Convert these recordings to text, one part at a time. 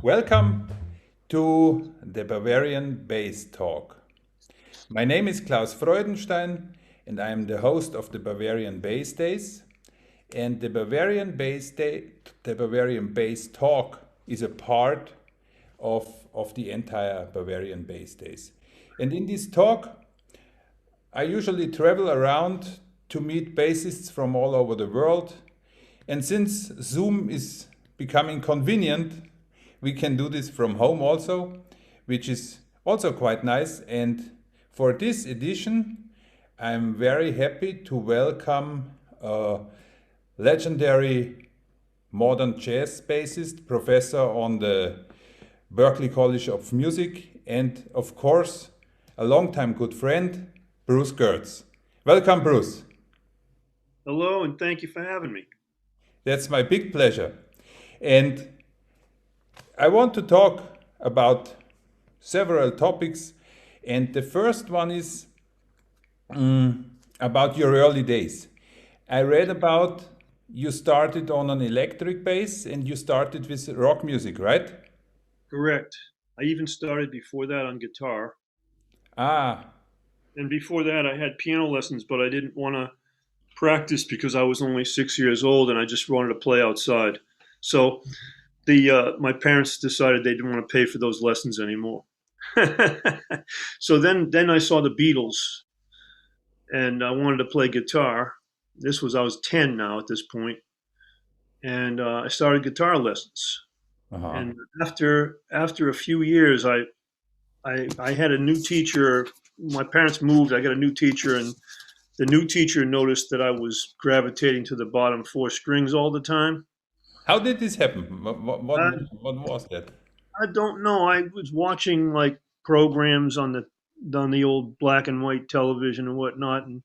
Welcome to the Bavarian Basstalk. My name is Claus Freudenstein and I am the host of the Bavarian Bass Days. And the Bavarian Bass Talk is a part of the entire Bavarian Bass Days. And in this talk, I usually travel around to meet bassists from all over the world. And since Zoom is becoming convenient, we can do this from home also, which is also quite nice. And for this edition, I'm very happy to welcome a legendary modern jazz bassist, professor on the Berklee College of Music, and of course, a longtime good friend, Bruce Gertz. Welcome, Bruce. Hello, and thank you for having me. That's my big pleasure. And I want to talk about several topics. And the first one is about your early days. I read about you started on an electric bass and you started with rock music, right? Correct. I even started before that on guitar. Ah, And before that, I had piano lessons, but I didn't want to practice because I was only 6 years old and I just wanted to play outside. So my parents decided they didn't want to pay for those lessons anymore. So then I saw the Beatles and I wanted to play guitar. I was 10 now at this point, and I started guitar lessons. uh-huh. And after a few years, I had a new teacher. My parents moved. I got a new teacher, and the new teacher noticed that I was gravitating to the bottom four strings all the time. How did this happen? I, What was that? I don't know. I was watching like programs on the old black and white television and whatnot, and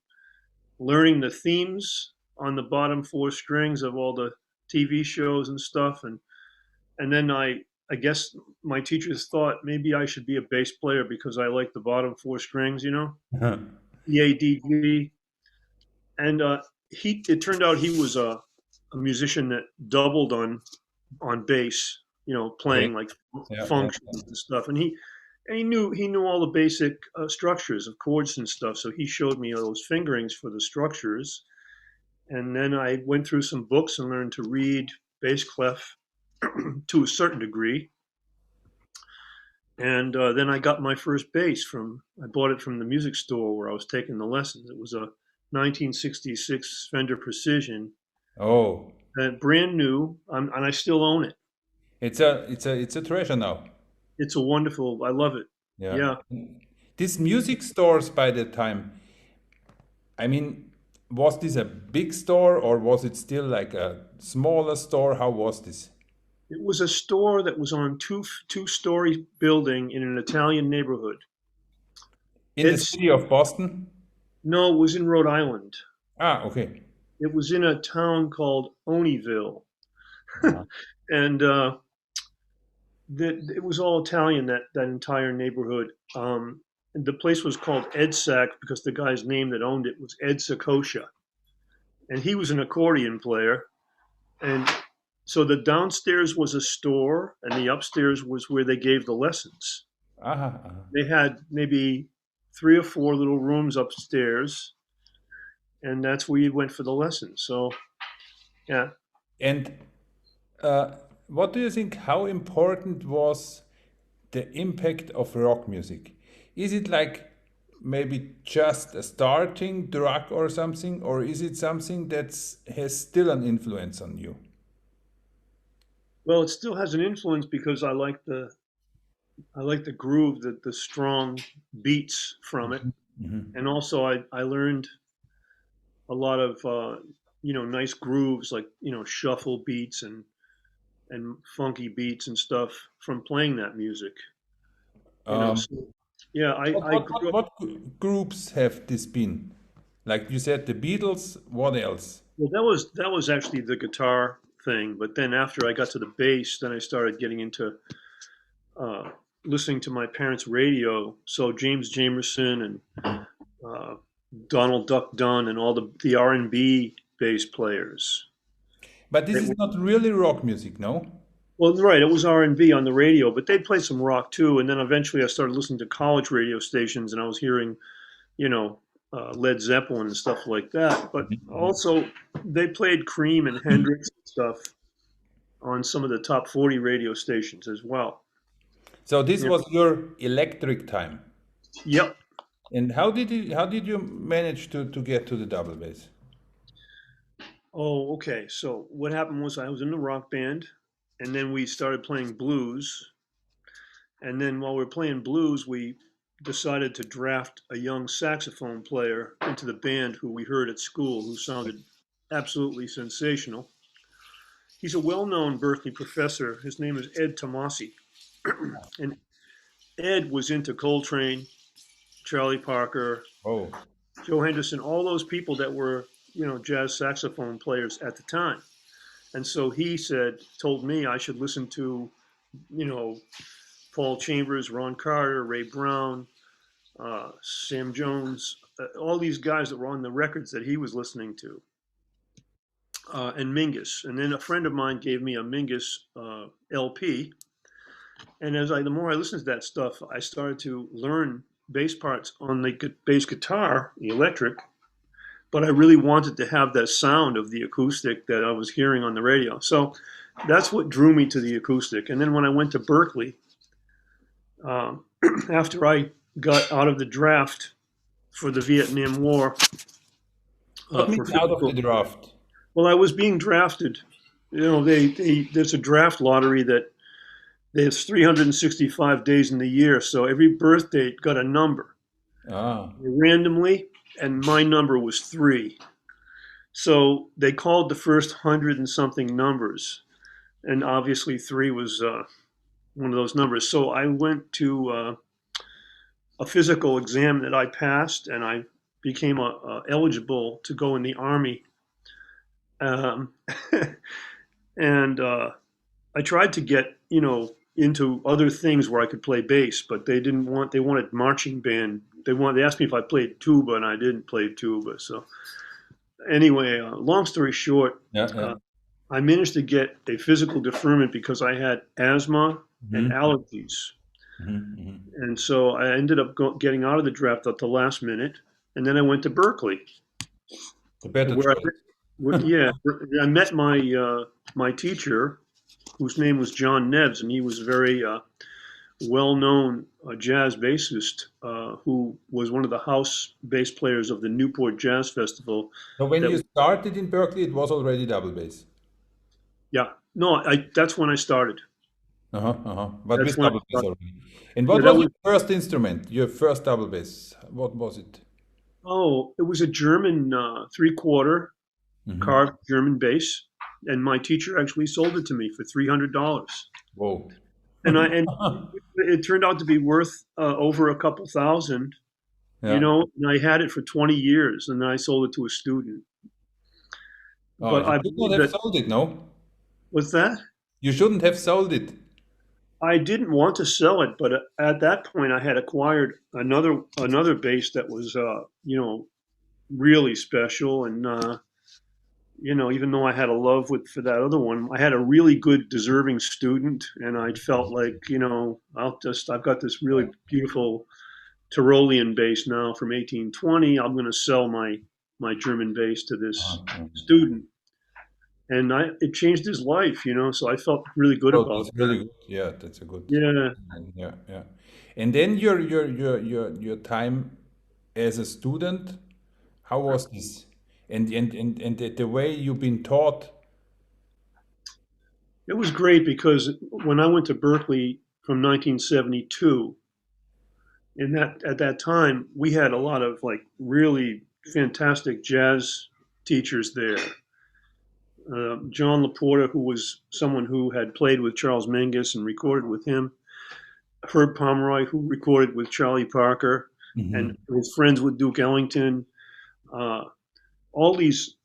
learning the themes on the bottom four strings of all the TV shows and stuff. And then I guess my teachers thought maybe I should be a bass player because I like the bottom four strings, E A D G. And it turned out he was a musician that doubled on bass, Okay. playing like Yeah. functions and stuff. And he knew all the basic structures of chords and stuff. So he showed me those fingerings for the structures. And then I went through some books and learned to read bass clef to a certain degree. And then I got my first bass I bought it from the music store where I was taking the lessons. It was a 1966 Fender Precision, Oh, brand new, and I still own it. it's a treasure now. It's I love it. Yeah. Yeah. These music stores by the time, I mean, was this a big store or was it still like a smaller store? How was this? It was a store that was on two-story building in an Italian neighborhood. In the It's city of Boston? No, it was in Rhode Island. Ah, okay. It was in a town called Oneyville, Uh-huh. and it was all Italian, that entire neighborhood. And the place was called Edsac because the guy's name that owned it was Ed Sakosha, and he was an accordion player. And so the downstairs was a store, and the upstairs was where they gave the lessons. Aha, aha. They had maybe three or four little rooms upstairs, and that's where you went for the lessons. So yeah, And uh, what do you think? How important was the impact of rock music? Is it like maybe just a starting drug or something, or is it something that has still an influence on you? well, it still has an influence because I like the groove, the strong beats from it, Mhm, mhm. and also I learned a lot of nice grooves like shuffle beats and funky beats and stuff from playing that music. Um, So yeah, I grew up. what groups have this been? Like you said, the Beatles. What else? Well, that was actually the guitar thing, but then after I got to the bass, then I started getting into uh, listening to my parents' radio. So James Jamerson and uh, Donald Duck Dunn and all the R&B bass players. But this They is were, not really rock music, no? Well, right, it was R&B on the radio, but they played some rock too. And then eventually I started listening to college radio stations, and I was hearing, you know, Led Zeppelin and stuff like that. But Mhm. also, they played Cream and Hendrix and stuff on some of the top 40 radio stations as well. So this Yeah. was your electric time. Yep. And how did you manage to get to the double bass? Oh, okay. So what happened was I was in the rock band, and then we started playing blues. And then while we were playing blues, we decided to draft a young saxophone player into the band who we heard at school, who sounded absolutely sensational. He's a well-known Berklee professor. His name is Ed Tomasi. And Ed was into Coltrane, Charlie Parker, Oh, Joe Henderson, all those people that were, you know, jazz saxophone players at the time. And so he told me I should listen to, you know, Paul Chambers, Ron Carter, Ray Brown, Sam Jones, all these guys that were on the records that he was listening to, and Mingus. And then a friend of mine gave me a Mingus LP. And the more I listened to that stuff, I started to learn bass parts on the bass guitar, the electric. But I really wanted to have that sound of the acoustic that I was hearing on the radio. So that's what drew me to the acoustic. And then when I went to Berklee, um, after I got out of the draft for the Vietnam War, what for means out of the physical, draft? well, I was being drafted. You know, there's a draft lottery that there's 365 days in the year, so every birth date got a number Ah, randomly, and my number was 3. So they called the first 100 and something numbers, and obviously 3 was one of those numbers. So I went to a physical exam that I passed, and I became eligible to go in the Army. Um, and I tried to get, you know, into other things where I could play bass, but they wanted marching band. They asked me if I played tuba, and I didn't play tuba. So anyway, long story short, yeah, yeah. uh, I managed to get a physical deferment because I had asthma and Mhm, allergies. mhm, mhm. And so I ended up getting out of the draft at the last minute. And then I went to Berklee, The better where choice. yeah, I met my teacher, whose name was John Neves, and he was very well-known jazz bassist who was one of the house bass players of the Newport Jazz Festival. So when That you started in Berkeley, it was already double bass. Yeah, no, that's when I started. Uh-huh, uh-huh. But That's with when I double bass started. already. And Yeah, what that was was your first instrument? Your first double bass? What was it? it was a German 3/4 Hmm. carved German bass, and my teacher actually sold it to me for $300. Whoa. And it turned out to be worth over a couple thousand, you Yeah. know. And I had it for 20 years, and then I sold it to a student. Oh, But you I should not believe have that sold it, no? was that. You shouldn't have sold it. I didn't want to sell it, but at that point, I had acquired another bass that was, you know, really special. And you know, even though I had a love for that other one, I had a really good, deserving student, and I felt like, you know, I've got this really beautiful Tyrolean bass now from 1820. I'm going to sell my German bass to this Uh-huh. student, and it changed his life, you know. So I felt really good Oh, about that's that. really good. Yeah, that's a good. Yeah, Yeah, yeah. And then your time as a student, how was this? And the way you've been taught. it was great because when I went to Berklee from 1972, in that at that time we had a lot of like really fantastic jazz teachers there. John Laporta, who was someone who had played with Charles Mingus and recorded with him. Herb Pomeroy, who recorded with Charlie Parker and Mhm. was friends with Duke Ellington. Uh, all these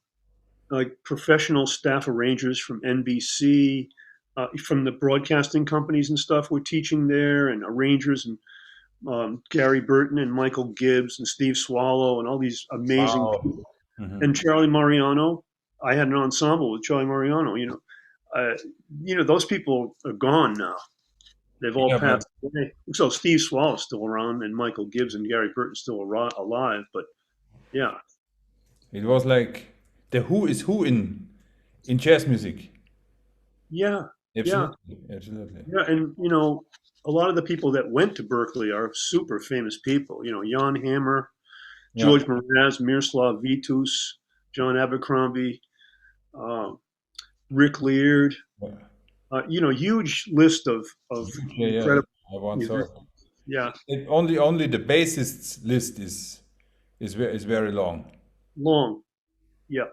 like professional staff arrangers from NBC, from the broadcasting companies and stuff were teaching there, and arrangers and Gary Burton and Michael Gibbs and Steve Swallow and all these amazing Wow. people. Mhm. And Charlie Mariano. I had an ensemble with Charlie Mariano, you know. uh, those people are gone now. They've all Yeah, but passed away. So Steve Swallow's still around, and Michael Gibbs and Gary Burton's still alive. But yeah, it was like the who is who in jazz music. yeah, yeah, Absolutely, absolutely. yeah. And a lot of the people that went to Berklee are super famous people. Jan Hammer, Yeah. George Mraz, Miroslav Vitus, John Abercrombie, uh, Rick Leard. Huge list of Yeah, yeah. incredible I once saw it. musicians. Yeah, Only the bassists list is very long. long. Yeah,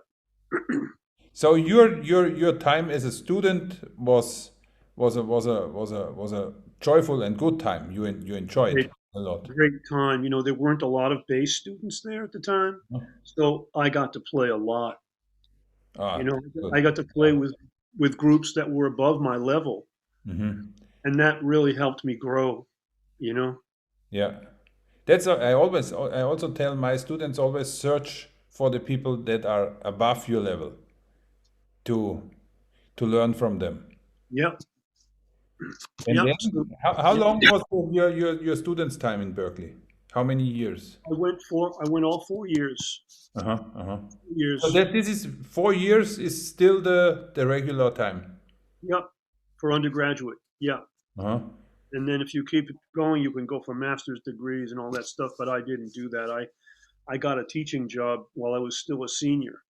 So your time as a student was a joyful and good time. You enjoyed great, a lot. great time. There weren't a lot of bass students there at the time, so I got to play a lot. You Ah, know, good. I got to play with groups that were above my level, Hmm. and that really helped me grow. You know, Yeah, I also tell my students always search for the people that are above your level to learn from them. yep, And yep. then So, how yep. long was your students' time in Berkeley? How many years? I went all 4 years. Uh-huh, uh-huh. So Years. that this is 4 years is still the regular time. Yep, for undergraduate. Yeah. Uh-huh. And then if you keep it going, you can go for master's degrees and all that stuff. But I didn't do that. I got a teaching job while I was still a senior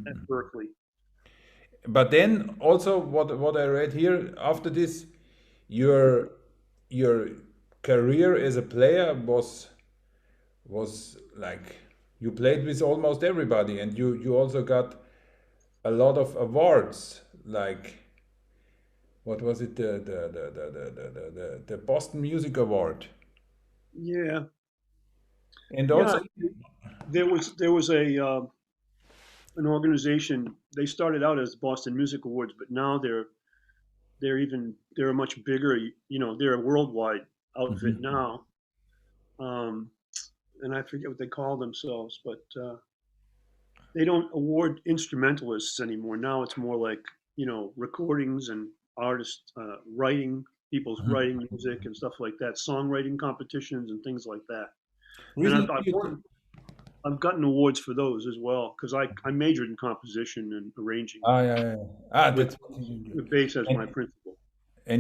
at Hmm. Berkeley. But then also what I read here after this, your your career as a player was like you played with almost everybody, and you also got a lot of awards. Like what was it, the Boston Music Award, Yeah, and yeah. also There was an organization. They started out as Boston Music Awards, but now they're a much bigger. They're a worldwide outfit Mhm. now. Um, and I forget what they call themselves, but they don't award instrumentalists anymore. Now it's more like recordings and artists writing, people's Mhm. writing music and stuff like that, songwriting competitions and things like that. And Recently, I've gotten awards for those as well because I majored in composition and arranging yeah, yeah, yeah. with That's what you do. with bass as my And principal.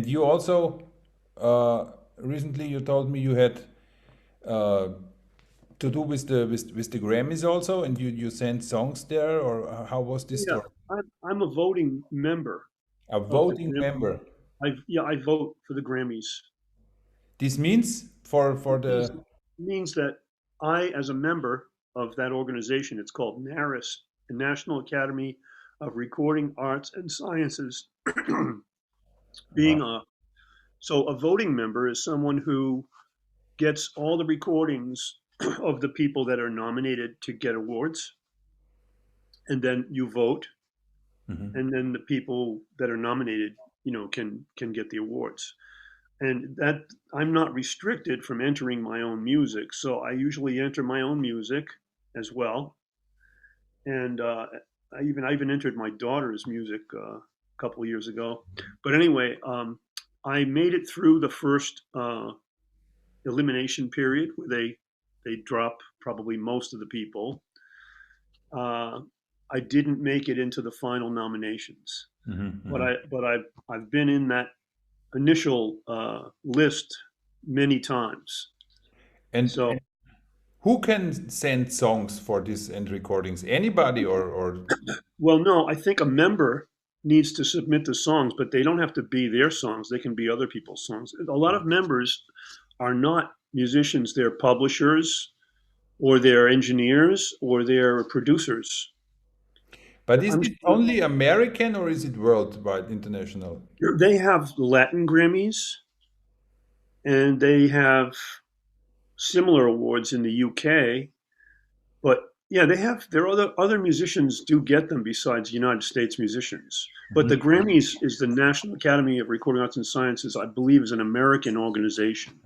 you also recently you told me you had uh, to do with the Grammys also, and you sent songs there, or how was this Yeah, story? I'm a voting member A of the voting Gram. member. I vote for the Grammys. This means for It means, the means that I, as a member of that organization, it's called NARIS, the National Academy of Recording Arts and Sciences. uh, Being a voting member is someone who gets all the recordings of the people that are nominated to get awards, and then you vote, mhm. and then the people that are nominated, can get the awards. And that I'm not restricted from entering my own music, so I usually enter my own music as well. And I even entered my daughter's music a couple of years ago. But anyway, I made it through the first elimination period where they drop probably most of the people. Uh, I didn't make it into the final nominations, Mhm, but mhm. I've been in that initial list many times. So, And who can send songs for this and recordings? Anybody or well, no, I think a member needs to submit the songs, but they don't have to be their songs. They can be other people's songs. A lot of members are not musicians, they're publishers or they're engineers or they're producers. but is I'm it only American or is it worldwide, international? sure they have Latin Grammys and they have similar awards in the UK, but yeah, they have there are other musicians do get them besides United States musicians. But the Mhm. Grammys is the National Academy of Recording Arts and Sciences, I believe, is an American organization.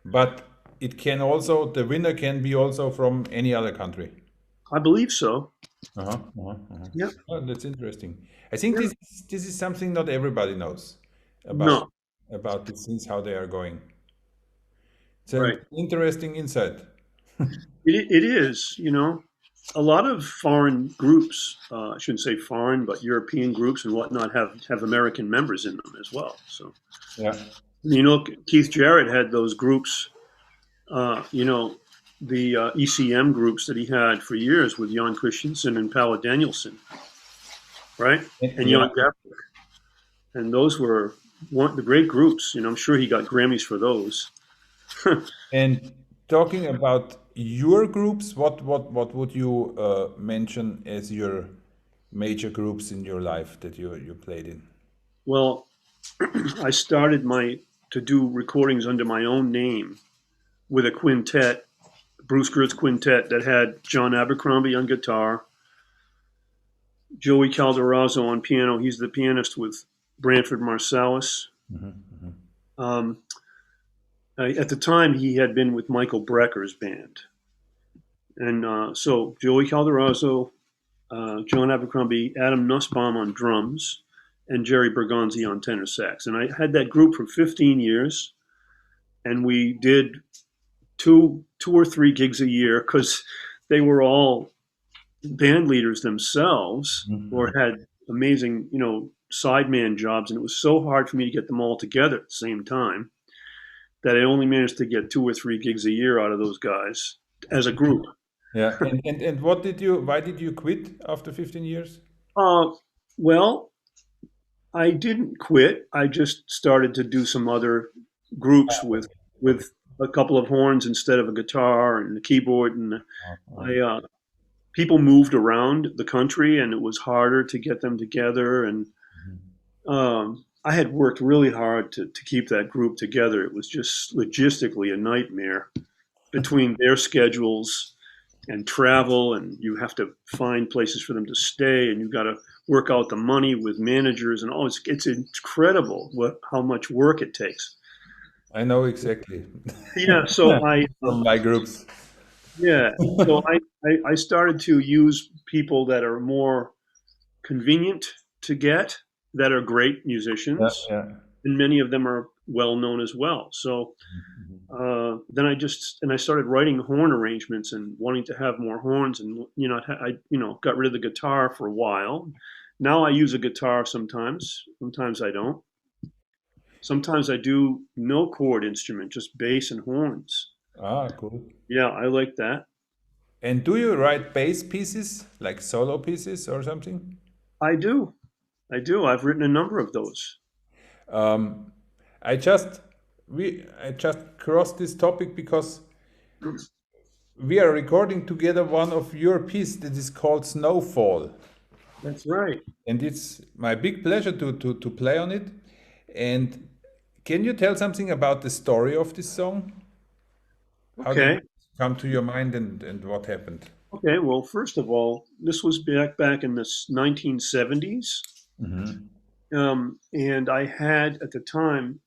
But it can also, the winner can be also from any other country. I believe so. Yeah. Oh, that's interesting. I think Yeah. this is something not everybody knows about No. the things how they are going. It's an Right. interesting insight. It is, a lot of foreign groups, I shouldn't say foreign, but European groups and whatnot have American members in them as well. So, Yeah. Keith Jarrett had those groups, the ECM groups that he had for years with Jan Christensen and Paula Danielson, right? And Yeah. Jan Gaprik. And those were the great groups. I'm sure he got Grammys for those. And talking about your groups, what would you mention as your major groups in your life that you played in? Well, I started to do recordings under my own name with a quintet, Bruce Gertz quintet that had John Abercrombie on guitar, Joey Calderazzo on piano. He's the pianist with Branford Marsalis. Um, at the time, he had been with Michael Brecker's band. And so Joey Calderazzo, John Abercrombie, Adam Nussbaum on drums, and Jerry Bergonzi on tenor sax. And I had that group for 15 years, and we did two or three gigs a year because they were all band leaders themselves or had amazing, sideman jobs. And it was so hard for me to get them all together at the same time that I only managed to get 2 or 3 gigs a year out of those guys as a group. Yeah. And why did you quit after 15 years? Uh, well, I didn't quit. I just started to do some other groups with a couple of horns instead of a guitar and a keyboard. And I people moved around the country, and it was harder to get them together. And I had worked really hard to keep that group together. It was just logistically a nightmare between their schedules and travel, and you have to find places for them to stay, and you've got to work out the money with managers, and it's incredible how much work it takes. I know exactly. Yeah, so From my groups. yeah, so I started to use people that are more convenient to get, that are great musicians, Yeah. and many of them are well known as well. So then I started writing horn arrangements and wanting to have more horns, and I got rid of the guitar for a while. Now I use a guitar sometimes. Sometimes I don't. Sometimes I do no chord instrument, just bass and horns. Ah, cool. Yeah, I like that. And do you write bass pieces, like solo pieces or something? I do. I do. I've written a number of those. Um, I just crossed this topic because we are recording together one of your pieces that is called Snowfall. That's right. And it's my big pleasure to play on it. And can you tell something about the story of this song? How did Okay. it come to your mind and what happened? Okay. Well, first of all, this was back in the 1970s. And I had at the time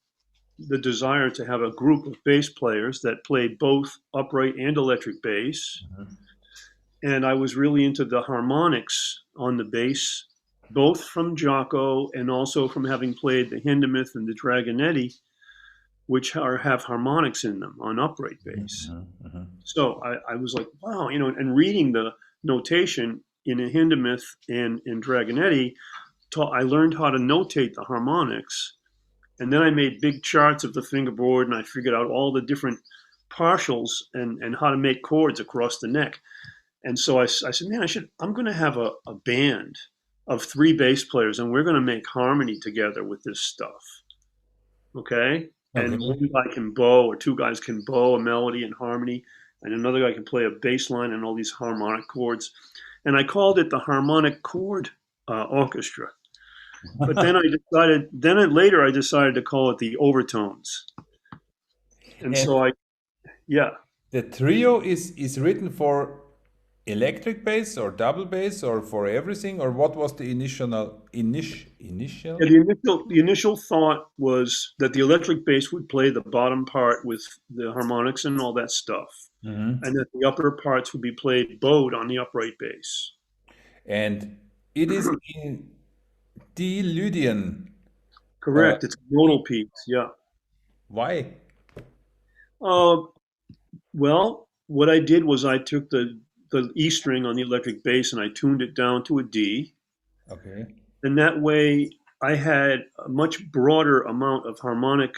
the desire to have a group of bass players that played both upright and electric bass. And I was really into the harmonics on the bass, both from Jocko and also from having played the Hindemith and the Dragonetti, which have harmonics in them on upright bass. So I was like, wow, and reading the notation in a Hindemith and in Dragonetti, I learned how to notate the harmonics. And then I made big charts of the fingerboard, and I figured out all the different partials and how to make chords across the neck. And so I said, man, I'm going to have a band of 3 bass players, and we're going to make harmony together with this stuff. Okay? And one guy can bow, or 2 guys can bow a melody and harmony, and another guy can play a bass line and all these harmonic chords. And I called it the Harmonic Chord Orchestra. But then later I decided to call it the Overtones. And so the trio is written for electric bass or double bass or for everything, or what was the initial? Yeah, the initial thought was that the electric bass would play the bottom part with the harmonics and all that stuff, and that the upper parts would be played bowed on the upright bass. and it is in D Lydian. Uh, Correct. It's a modal piece. Yeah. why? Uh, well, what I did was I took the E string on the electric bass and I tuned it down to a D, Okay. and that way I had a much broader amount of harmonic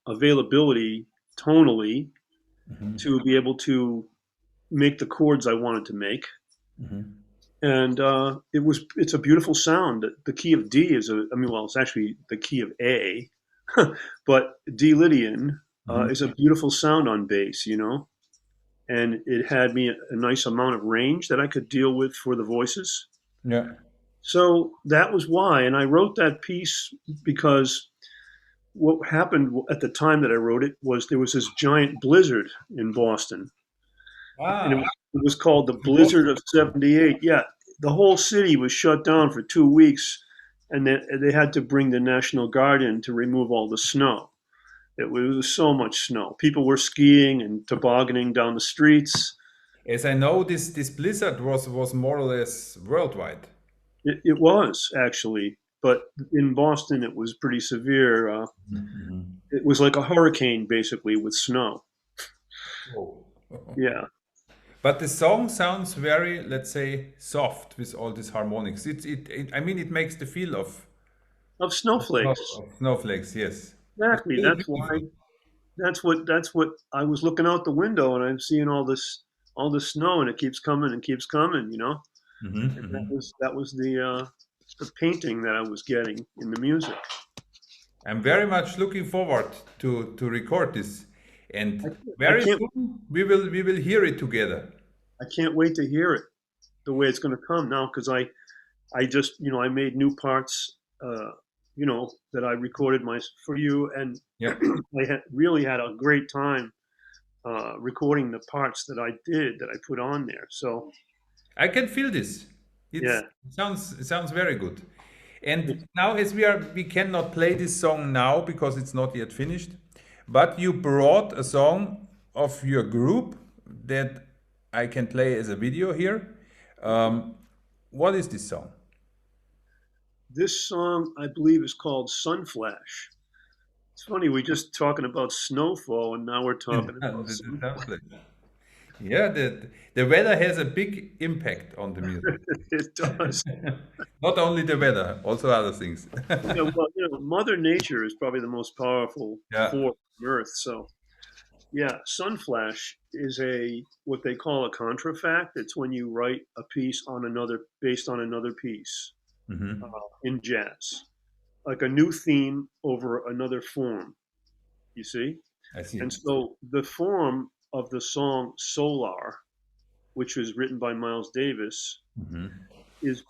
availability tonally Hmm. to be able to make the chords I wanted to make. Hmm. And it's a beautiful sound. The key of D is I mean, well, it's actually the key of A, but D Lydian Hmm. is a beautiful sound on bass, and it had me a nice amount of range that I could deal with for the voices. Yeah. So that was why. And I wrote that piece because what happened at the time that I wrote it was there was this giant blizzard in Boston, and Ah, it was called the in Boston. Blizzard of '78. Yeah, the whole city was shut down for 2 weeks, and then they had to bring the National Guard in to remove all the snow. It was so much snow. People were skiing and tobogganing down the streets. As I know, this blizzard was more or less worldwide. It was actually, but in Boston it was pretty severe. Mhm. It was like a hurricane basically with snow. Oh. Yeah, But the song sounds very, let's say, soft with all these harmonics. I mean, it makes the feel of snowflakes. of snowflakes. Yes, it's Exactly. really That's beautiful. why. That's what I was looking out the window and I'm seeing all this snow and it keeps coming and keeps coming. Hmm. And that Hmm. was that was the painting that I was getting in the music. I'm very much looking forward to record this, I and can't, I very can't soon we will hear it together. I can't wait to hear it the way it's going to come now because I just I made new parts that I recorded my for you and Yeah, really had a great time recording the parts that I did that I put on there. So I can feel this. yeah, It sounds very good. And it's, now, as we cannot play this song now because it's not yet finished, but you brought a song of your group that I can play as a video here. Um, what is this song? this song I believe is called Sunflash. It's funny we just talking about snowfall and now we're talking about The sunflash. sound. Yeah, the weather has a big impact on the music. It does. Not only the weather, also other things. Yeah, well, Mother Nature is probably the most powerful Yeah. force on Earth. So yeah, Sunflash is a what they call a contrafact. It's when you write a piece on another based on another piece Hmm. in jazz, like a new theme over another form. You see, I see. and so the form of the song Solar, which was written by Miles Davis, Hmm. is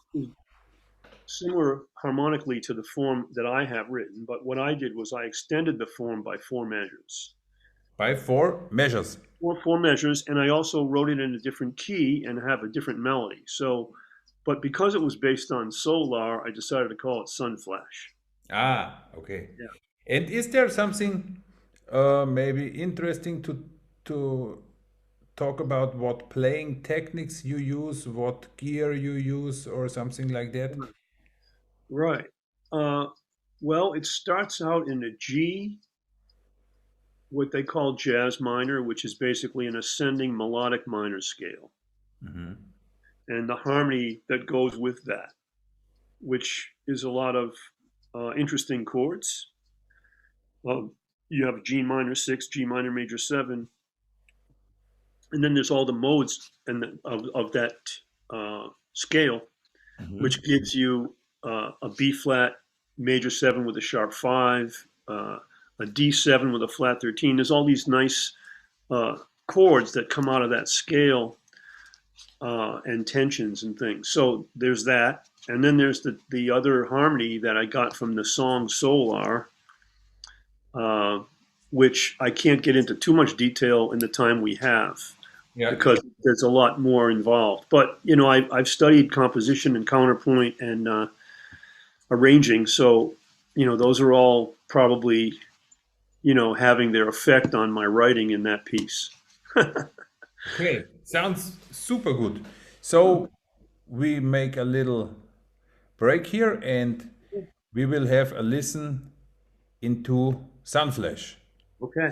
similar harmonically to the form that I have written. But what I did was I extended the form by four measures. By four measures. Four measures, and I also wrote it in a different key and have a different melody. So, but because it was based on Solar, I decided to call it Sunflash. Ah, okay. Yeah. And is there something maybe interesting to talk about what playing techniques you use, what gear you use, or something like that? Right. Uh, well, it starts out in a G, what they call jazz minor, which is basically an ascending melodic minor scale, Hmm. and the harmony that goes with that, which is a lot of interesting chords. You have G minor six, G minor major seven, and then there's all the modes of that scale, which Hmm. gives you a B flat major seven with a sharp five, a D7 with a flat 13. There's all these nice uh, chords that come out of that scale and tensions and things. So there's that. And then there's the other harmony that I got from the song Solar, uh, which I can't get into too much detail in the time we have Yeah. because there's a lot more involved. But I've studied composition and counterpoint and arranging, so those are all probably having their effect on my writing in that piece. Okay. Sounds super good. So we make a little break here and we will have a listen into Sunflash. Okay.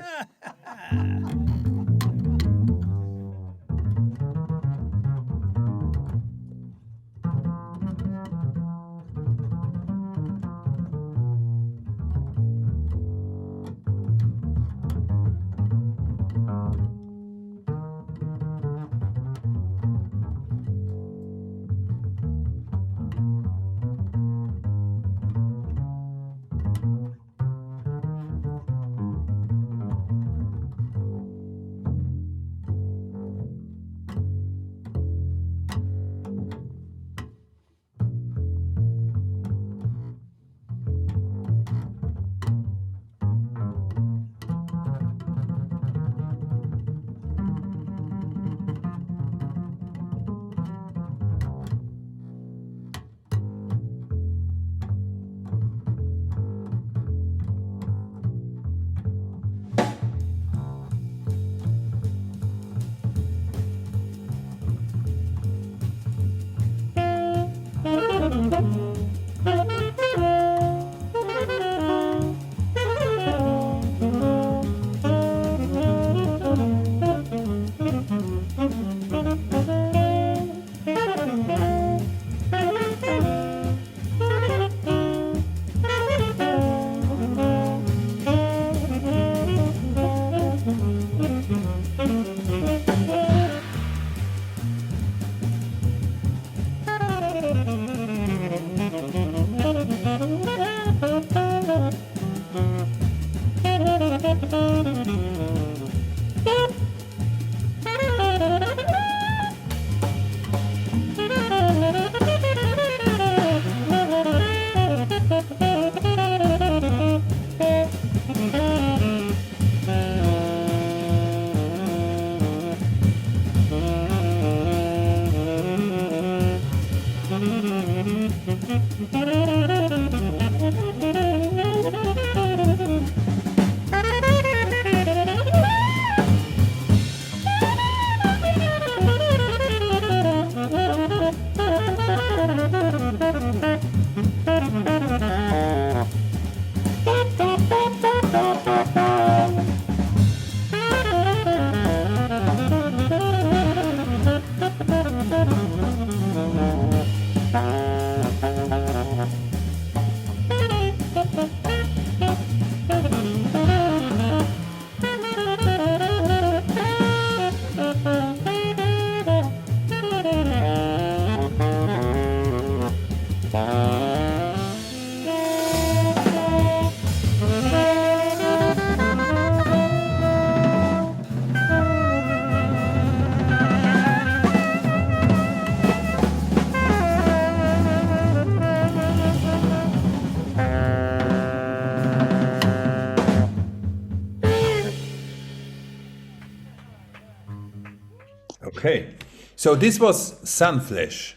Okay, so this was Sunflash.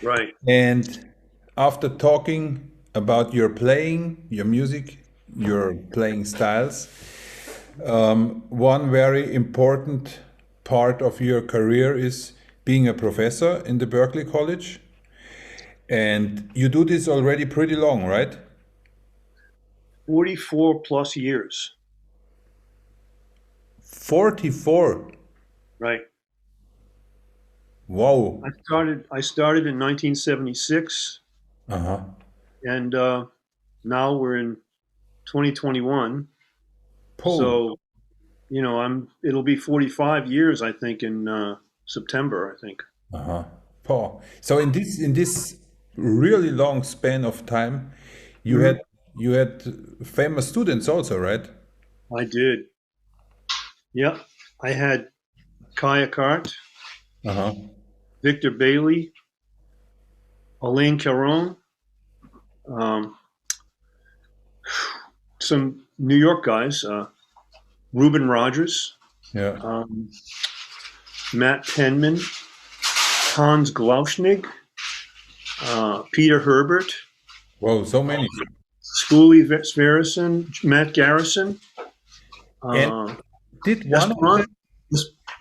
Right. And after talking about your playing, your music, your playing styles, one very important part of your career is being a professor in the Berklee College. And you do this already pretty long, right? 44 plus years. 44. Right. Wow. I started in 1976, Uh-huh. and now we're in 2021. Paul. So, it'll be 45 years, I think, in September, I think. Uh-huh. Paul. So in this really long span of time, you had famous students also, right? I did. Yep. I had Kaya Cart, Uh-huh. Victor Bailey, Alain Caron, some New York guys, Reuben Rogers, Yeah. Matt Penman, Hans Glauschnig, Peter Herbert, Wow, so many. Schoolie Sverison, Matt Garrison. And did one of them,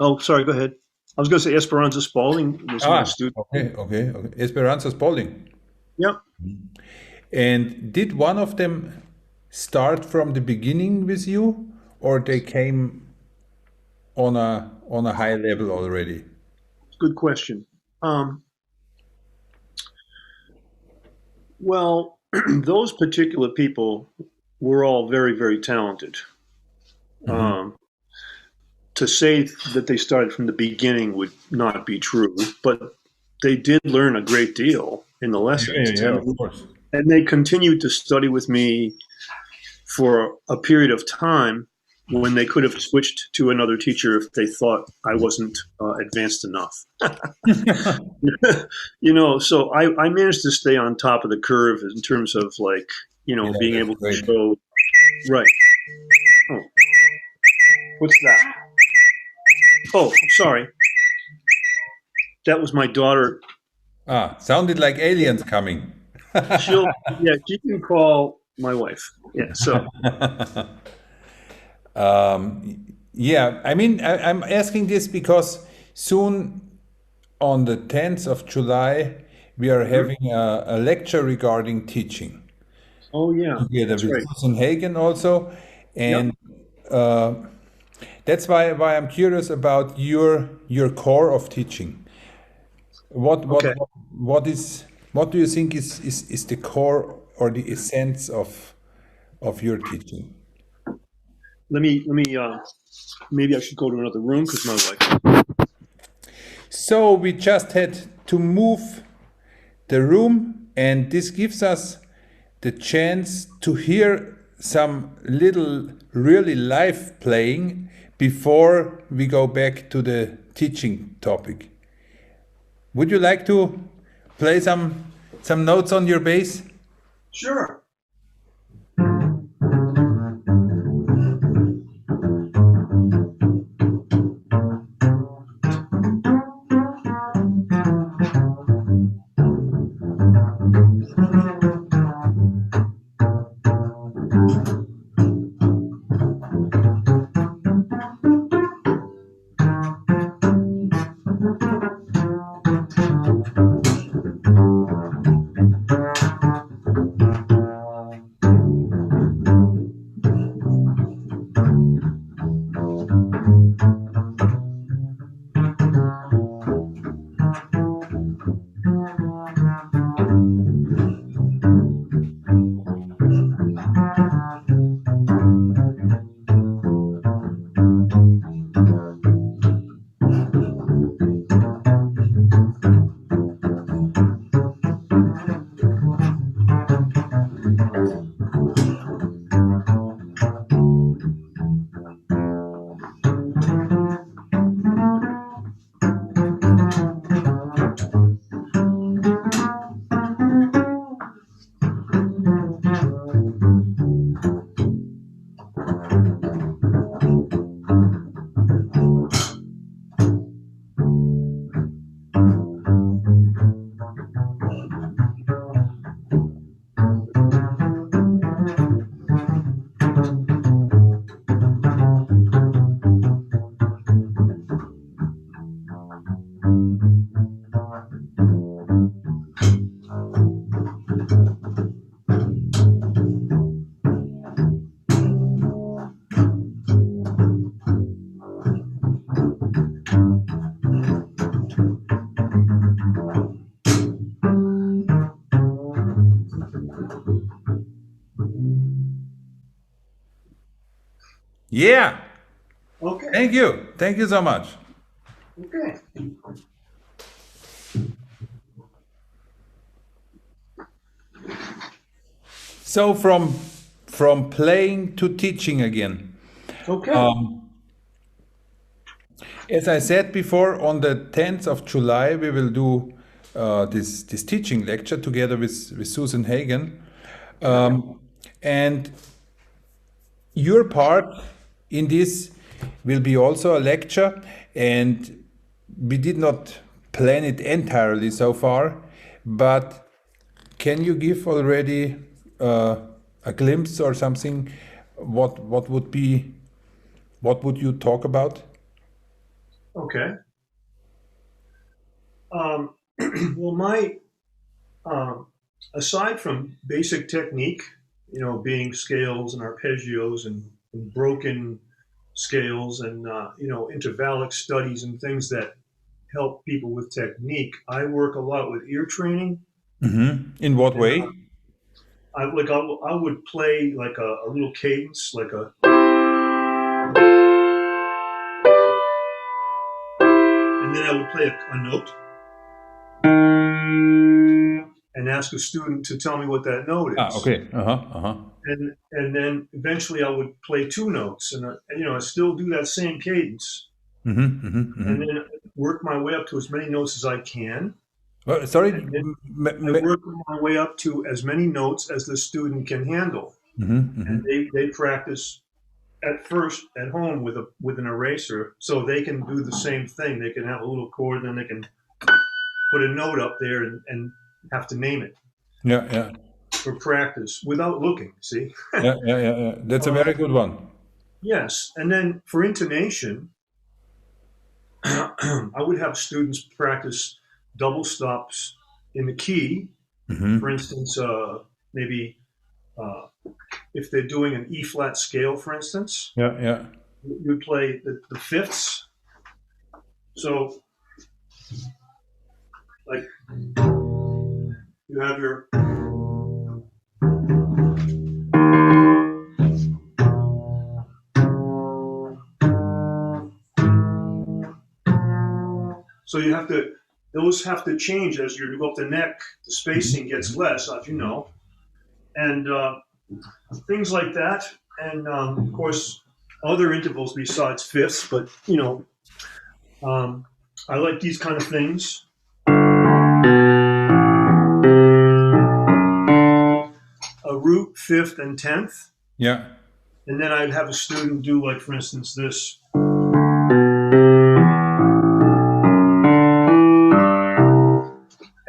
Oh, sorry, go ahead. I was going to say Esperanza Spalding was my student. Okay. Esperanza Spalding. Yep. And did one of them start from the beginning with you, or they came on a high level already? Good question. Well, those particular people were all very, very talented. To say that they started from the beginning would not be true, but they did learn a great deal in the lessons. Yeah, of course. And they continued to study with me for a period of time when they could have switched to another teacher if they thought I wasn't advanced enough. So I managed to stay on top of the curve in terms of being able to show. Right. Oh, what's that? Oh, sorry. That was my daughter. Sounded like aliens coming. She can call my wife. Yeah, so. I mean, I'm asking this because soon on the 10th of July, we are having a lecture regarding teaching. Oh, yeah. Together with Susan Hagen also. And that's why I'm curious about your core of teaching. What do you think is the core or the essence of your teaching? Let me maybe I should go to another room because my wife. So we just had to move the room, and this gives us the chance to hear some little really live playing before we go back to the teaching topic. Would you like to play some notes on your bass? Sure. Yeah. Okay. Thank you. Thank you so much. Okay. So from playing to teaching again. Okay. As I said before, on the 10th of July, we will do this teaching lecture together with Susan Hagen. And your part in this will be also a lecture, and we did not plan it entirely so far, but can you give already a glimpse or something? What would you talk about? Okay. Um, well, my um, aside from basic technique, being scales and arpeggios and broken scales and intervallic studies and things that help people with technique, I work a lot with ear training. In what And way? I would play like a little cadence, like a, and then I would play a note and ask a student to tell me what that note Ah, is. okay. Uh-huh. Uh-huh. And then eventually I would play two notes, and I still do that same cadence, Mm-hmm, mm-hmm, and mm-hmm. then work my way up to as many notes as I can, Sorry. and then I work my way up to as many notes as the student can handle, Mm-hmm, and mm-hmm. they practice at first at home with an eraser, so they can do the same thing. They can have a little chord, and then they can put a note up there and have to name it Yeah, yeah, for practice without looking. See, yeah, yeah, yeah, yeah. That's a very good one. yes, and then for intonation, I would have students practice double stops in the key. For Mm-hmm. instance, maybe uh, if they're doing an E flat scale, for instance, Yeah, yeah. you would play the fifths. So, like, you have your. So you have to, those have to change as you go up the neck. The spacing gets less, as you know, and things like that. And of course, other intervals besides fifths, but um, I like these kind of things. A root, fifth, and tenth. Yeah. And then I'd have a student do, like, for instance, this.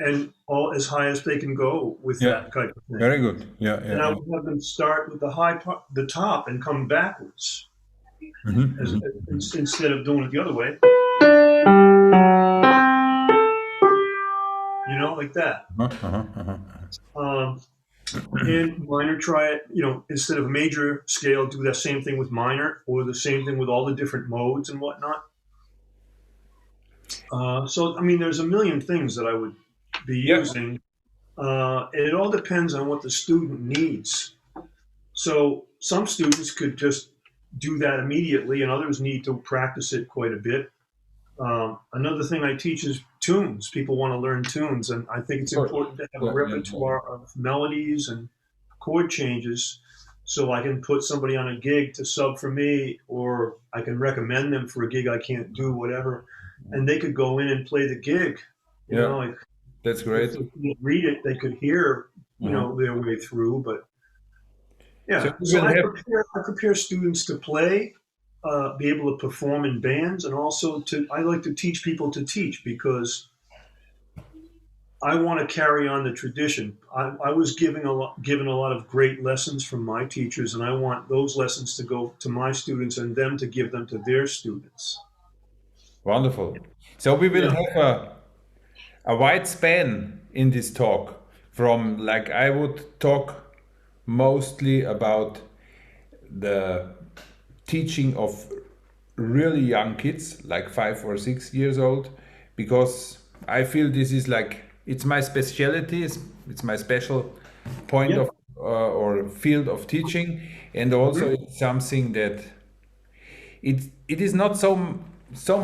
And all as high as they can go with Yeah. that type of thing. Very good. Yeah, And yeah, I yeah. would have them start with the high part, the top, and come backwards Mm-hmm, as, mm-hmm. instead of doing it the other way. Like that. Uh-huh, uh-huh, uh-huh. Um, and minor, try it. Instead of major scale, do that same thing with minor, or the same thing with all the different modes and whatnot. So, I mean, there's a million things that I would be Yeah. using. It all depends on what the student needs. So, some students could just do that immediately, and others need to practice it quite a bit. Another thing I teach is tunes. People want to learn tunes, and I think it's Sure. important to have a Yeah, yeah, yeah. repertoire of melodies and chord changes, so I can put somebody on a gig to sub for me, or I can recommend them for a gig I can't do, whatever, and they could go in and play the gig. Yeah, Like, that's if great. they can't read it, they could hear, Uh-huh. their way through. But So yeah, we so will have. I prepare students to play, be able to perform in bands, and also I like to teach people to teach, because I want to carry on the tradition. I was given a lot of great lessons from my teachers, and I want those lessons to go to my students and them to give them to their students. Wonderful. So we will Yeah. have a wide span in this talk from, like, I would talk mostly about the teaching of really young kids, like 5 or 6 years old, because I feel this is like, it's my specialty, it's my special point Yeah. of or field of teaching, and also Mhm. it's something that it is not so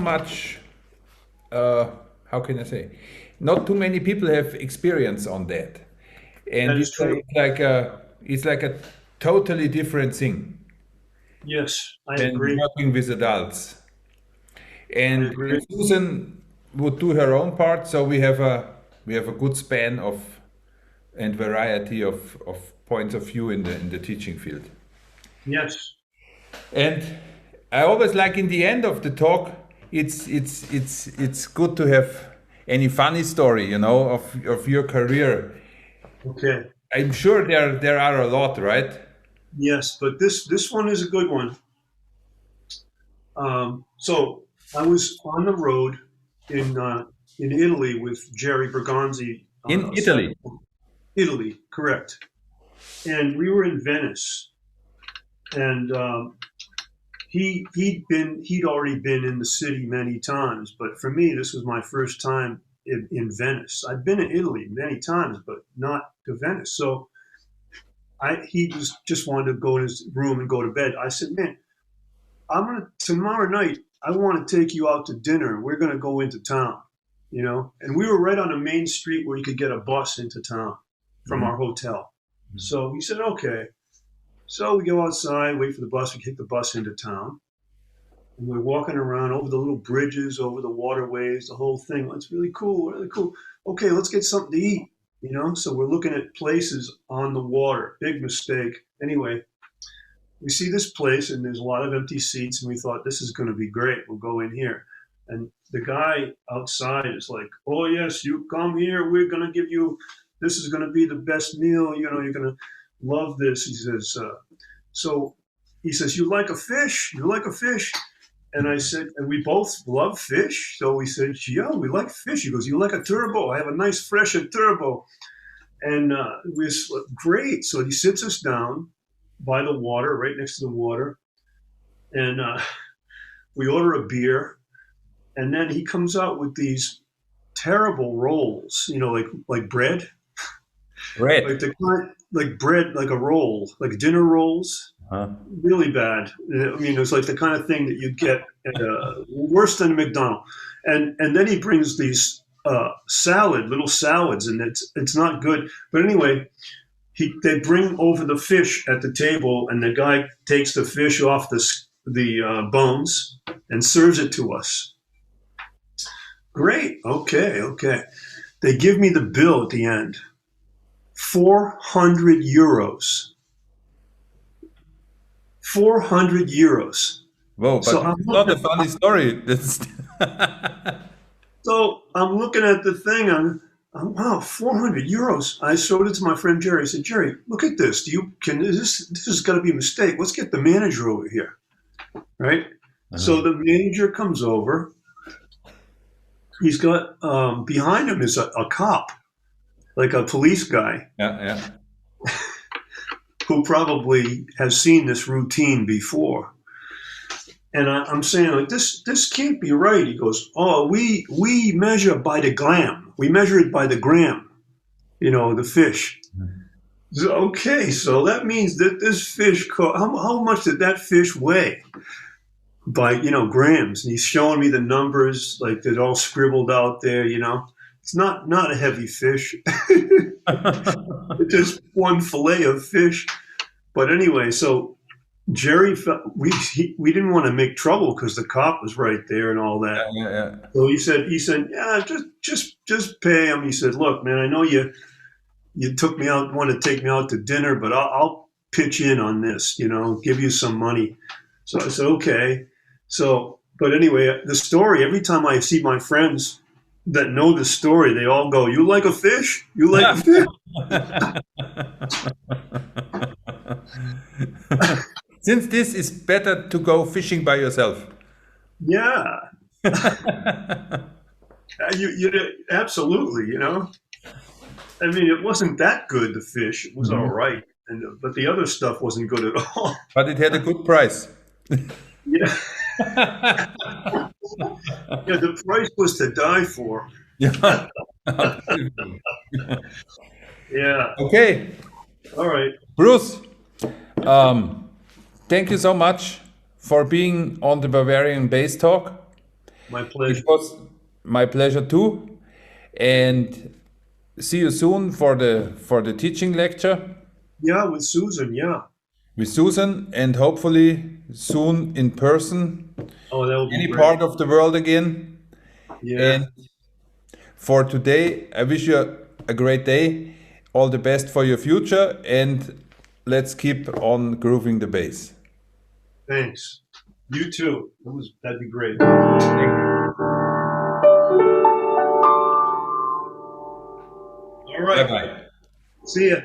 much, uh, how can I say, not too many people have experience on that, That and is true. it's like a totally different thing Yes, I than agree. working with adults. I And agree. Susan would do her own part, so we have a good span of and variety of points of view in the teaching field. Yes. And I always like, in the end of the talk, it's good to have any funny story, of your career. Okay. I'm sure there are a lot, right? Yes, but this one is a good one. So I was on the road in in Italy with Jerry Bergonzi. In Italy. Italy, correct. And we were in Venice, and he'd already been in the city many times, but for me, this was my first time in Venice. I'd been in Italy many times, but not to Venice. So he just wanted to go in his room and go to bed. I said, man, tomorrow night, I want to take you out to dinner. We're going to go into town, you know? And we were right on a main street where you could get a bus into town from our hotel. So he said, okay. So we go outside, wait for the bus. We take the bus into town. And we're walking around over the little bridges, over the waterways, the whole thing. It's really cool, really cool. Okay, let's get something to eat, you know? So we're looking at places on the water. Big mistake. Anyway, we see this place and there's a lot of empty seats, and we thought, this is going to be great. We'll go in here. And the guy outside is like, oh, yes, you come here. We're going to give you, this is going to be the best meal. You know, you're going to love this. He says, you like a fish? You like a fish? And I said, and we both love fish. So we said, yeah, we like fish. He goes, you like a turbo? I have a nice fresh turbo. And we said, great. So he sits us down by the water, right next to the water. And we order a beer. And then he comes out with these terrible rolls, you know, like bread. Bread. Like bread, like a roll, like dinner rolls. Huh? Really bad. I mean, it's like the kind of thing that you'd get at worse than a McDonald's. And then he brings these little salads, and it's not good. But anyway, they bring over the fish at the table, and the guy takes the fish off the bones and serves it to us. Great. Okay. They give me the bill at the end. 400 euros. 400 euros. Whoa, but so it's not a funny story. So I'm looking at the thing. I'm wow, 400 euros. I showed it to my friend Jerry. I said, Jerry, look at this. This has got to be a mistake. Let's get the manager over here. Right? Uh-huh. So the manager comes over. He's got, behind him is a cop, like a police guy. Yeah. Who probably has seen this routine before. And I'm saying, like, this can't be right. He goes, oh, we measure by the gram. We measure it by the gram, you know, the fish. So, okay, so that means that this fish, how much did that fish weigh? By, you know, grams. And he's showing me the numbers, like they're all scribbled out there, you know. It's not a heavy fish. It's just one fillet of fish. But anyway, so Jerry felt we didn't want to make trouble because the cop was right there and all that. Yeah. So he said, yeah, just pay him. He said, look, man, I know you took me out, want to take me out to dinner, but I'll pitch in on this, you know, give you some money. So I said, okay. So, but anyway, the story, every time I see my friends that know the story, they all go, you like a fish? You like a fish? Since this is better to go fishing by yourself. Yeah. you absolutely, you know. I mean, it wasn't that good, the fish. It was all right. But the other stuff wasn't good at all. But it had a good price. Yeah. Yeah, the price was to die for. Yeah. Yeah. Okay. All right. Bruce, thank you so much for being on the Bavarian Basstalk. My pleasure. It was my pleasure too. And see you soon for the teaching lecture. Yeah, with Susan, yeah. With Susan, and hopefully soon in person. Oh, that will be any great. Part of the world again. Yeah. And for today, I wish you a great day. All the best for your future, and let's keep on grooving the bass. Thanks. You too. That'd be great. Thank you. All right. Bye-bye. See ya.